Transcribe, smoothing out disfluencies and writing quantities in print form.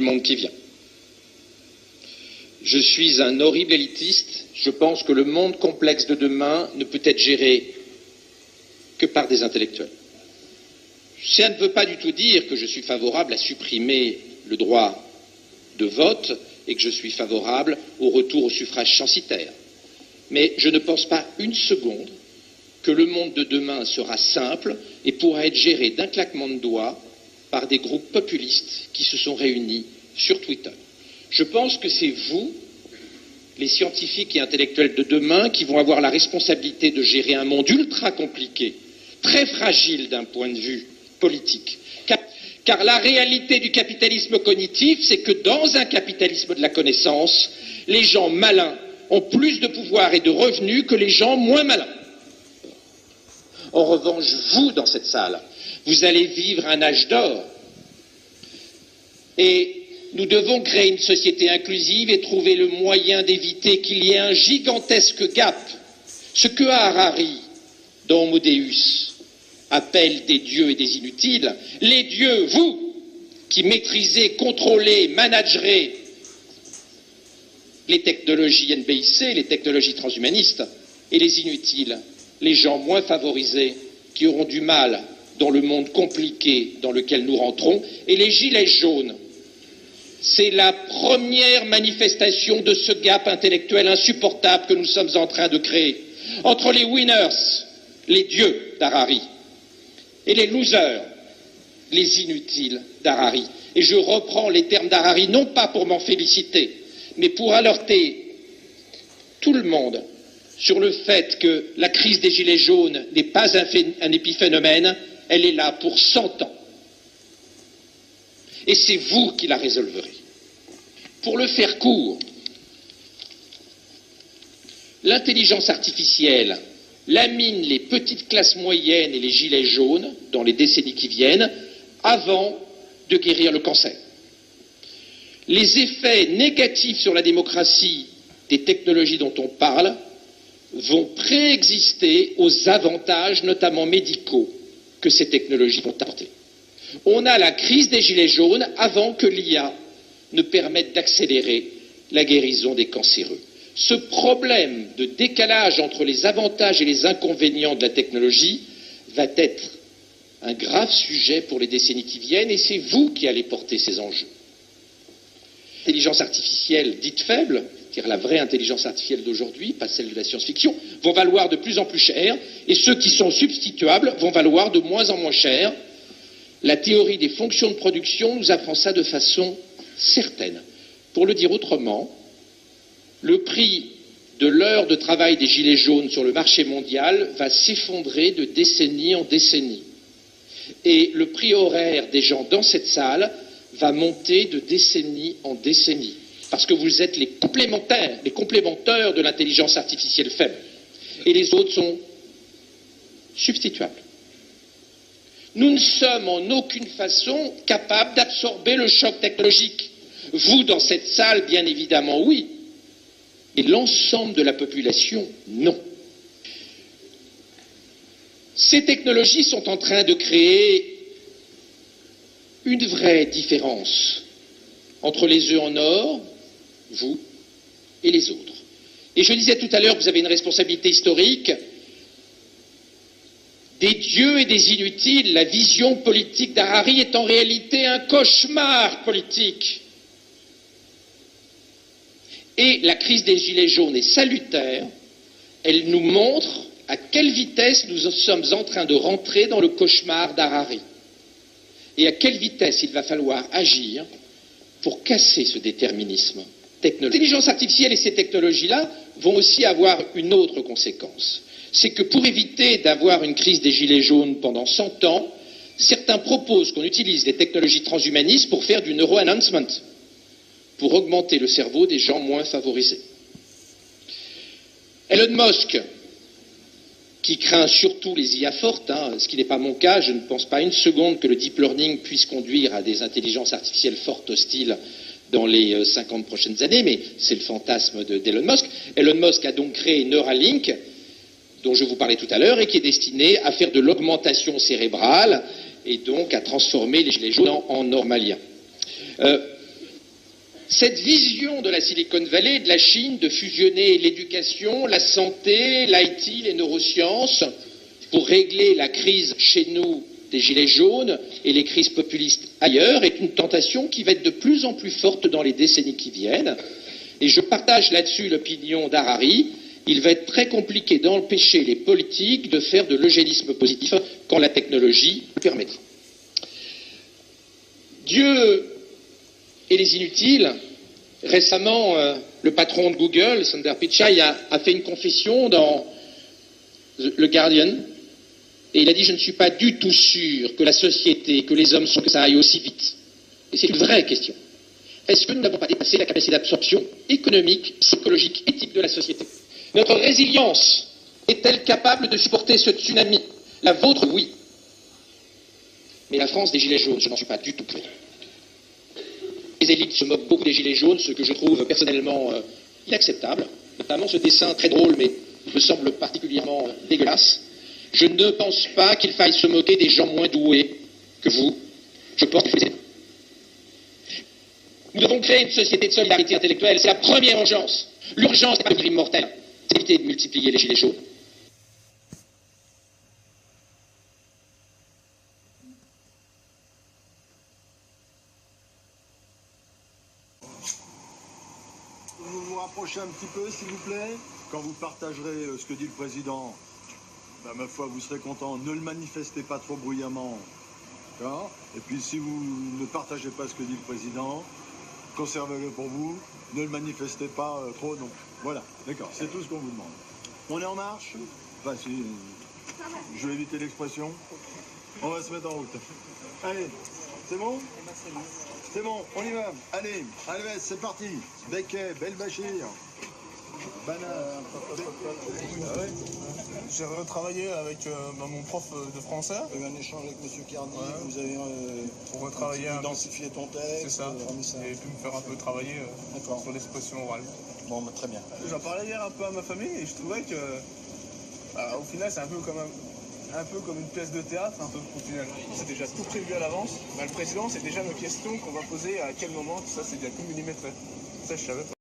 le monde qui vient. Je suis un horrible élitiste. Je pense que le monde complexe de demain ne peut être géré que par des intellectuels. Ça ne veut pas du tout dire que je suis favorable à supprimer le droit de vote et que je suis favorable au retour au suffrage censitaire. Mais je ne pense pas une seconde que le monde de demain sera simple et pourra être géré d'un claquement de doigts par des groupes populistes qui se sont réunis sur Twitter. Je pense que c'est vous, les scientifiques et intellectuels de demain, qui vont avoir la responsabilité de gérer un monde ultra compliqué, très fragile d'un point de vue politique. Car la réalité du capitalisme cognitif, c'est que dans un capitalisme de la connaissance, les gens malins ont plus de pouvoir et de revenus que les gens moins malins. En revanche, vous, dans cette salle, vous allez vivre un âge d'or. Et nous devons créer une société inclusive et trouver le moyen d'éviter qu'il y ait un gigantesque gap. Ce que Harari, dans Homo Deus, appelle des dieux et des inutiles, les dieux, vous, qui maîtrisez, contrôlez, managerez les technologies NBIC, les technologies transhumanistes, et les inutiles, les gens moins favorisés qui auront du mal dans le monde compliqué dans lequel nous rentrons, et les gilets jaunes. C'est la première manifestation de ce gap intellectuel insupportable que nous sommes en train de créer entre les winners, les dieux d'Harari, et les losers, les inutiles d'Harari. Et je reprends les termes d'Harari, non pas pour m'en féliciter, mais pour alerter tout le monde sur le fait que la crise des gilets jaunes n'est pas un épiphénomène, elle est là pour 100 ans. Et c'est vous qui la résolverez. Pour le faire court, l'intelligence artificielle lamine les petites classes moyennes et les gilets jaunes dans les décennies qui viennent avant de guérir le cancer. Les effets négatifs sur la démocratie des technologies dont on parle vont préexister aux avantages, notamment médicaux, que ces technologies vont apporter. On a la crise des gilets jaunes avant que l'IA ne permette d'accélérer la guérison des cancéreux. Ce problème de décalage entre les avantages et les inconvénients de la technologie va être un grave sujet pour les décennies qui viennent, et c'est vous qui allez porter ces enjeux. L'intelligence artificielle dite faible, c'est-à-dire la vraie intelligence artificielle d'aujourd'hui, pas celle de la science-fiction, vont valoir de plus en plus cher, et ceux qui sont substituables vont valoir de moins en moins cher. La théorie des fonctions de production nous apprend ça de façon certaine. Pour le dire autrement, le prix de l'heure de travail des gilets jaunes sur le marché mondial va s'effondrer de décennie en décennie. Et le prix horaire des gens dans cette salle va monter de décennie en décennie. Parce que vous êtes les complémentaires de l'intelligence artificielle faible. Et les autres sont substituables. Nous ne sommes en aucune façon capables d'absorber le choc technologique. Vous, dans cette salle, bien évidemment, oui. Et l'ensemble de la population, non. Ces technologies sont en train de créer une vraie différence entre les œufs en or, vous, et les autres. Et je disais tout à l'heure que vous avez une responsabilité historique. Des dieux et des inutiles, la vision politique d'Harari est en réalité un cauchemar politique. Et la crise des gilets jaunes est salutaire. Elle nous montre à quelle vitesse nous sommes en train de rentrer dans le cauchemar d'Harari. Et à quelle vitesse il va falloir agir pour casser ce déterminisme technologique. L'intelligence artificielle et ces technologies-là vont aussi avoir une autre conséquence. C'est que pour éviter d'avoir une crise des gilets jaunes pendant 100 ans, certains proposent qu'on utilise les technologies transhumanistes pour faire du neuro-enhancement, pour augmenter le cerveau des gens moins favorisés. Elon Musk, qui craint surtout les IA fortes, ce qui n'est pas mon cas, je ne pense pas une seconde que le deep learning puisse conduire à des intelligences artificielles fortes hostiles dans les 50 prochaines années, mais c'est le fantasme d'Elon Musk. Elon Musk a donc créé Neuralink, dont je vous parlais tout à l'heure, et qui est destiné à faire de l'augmentation cérébrale et donc à transformer les gilets jaunes en normaliens. cette vision de la Silicon Valley, de la Chine, de fusionner l'éducation, la santé, l'IT, les neurosciences, pour régler la crise chez nous des gilets jaunes et les crises populistes ailleurs, est une tentation qui va être de plus en plus forte dans les décennies qui viennent. Et je partage là-dessus l'opinion d'Harari. Il va être très compliqué d'empêcher les politiques de faire de l'eugénisme positif quand la technologie le permettra. Dieu et les inutiles. Récemment, le patron de Google, Sundar Pichai, a fait une confession dans The Guardian, et il a dit « Je ne suis pas du tout sûr que la société, que les hommes sont que ça aille aussi vite. » Et c'est une vraie question. Est-ce que nous n'avons pas dépassé la capacité d'absorption économique, psychologique, éthique de la société? Notre résilience est-elle capable de supporter ce tsunami? La vôtre, oui. Mais la France des Gilets jaunes, je n'en suis pas du tout clair. Les élites se moquent beaucoup des Gilets jaunes, ce que je trouve personnellement inacceptable, notamment ce dessin très drôle, mais me semble particulièrement dégueulasse. Je ne pense pas qu'il faille se moquer des gens moins doués que vous. Je pense qu'il faut les aider. Nous devons créer une société de solidarité intellectuelle. C'est la première urgence. L'urgence n'est pas de devenir immortel. C'est d'éviter de multiplier les Gilets jaunes. Vous vous rapprochez un petit peu, s'il vous plaît. Quand vous partagerez ce que dit le président, ben, ma foi, vous serez content. Ne le manifestez pas trop bruyamment. D'accord ? Et puis, si vous ne partagez pas ce que dit le président, conservez-le pour vous. Ne le manifestez pas trop non. Voilà, d'accord, c'est tout ce qu'on vous demande. On est en marche ? Enfin, si, je vais éviter l'expression. On va se mettre en route. Allez, c'est bon ? C'est bon, on y va. Allez, Alves, c'est parti. Becquet, Belbachir. J'ai retravaillé avec mon prof de français. Il y a eu un échange avec M. Cardi. Ouais. Vous avez pour retravailler identifié ton texte. C'est ça. Et puis me faire un peu travailler sur l'expression orale. Bon, bah, très bien. J'en parlais hier un peu à ma famille et je trouvais que au final c'est un peu comme une pièce de théâtre, un peu au final. C'est déjà tout prévu à l'avance. Le président, c'est déjà nos questions qu'on va poser à quel moment, tout ça c'est déjà tout millimétré. Ça je savais pas.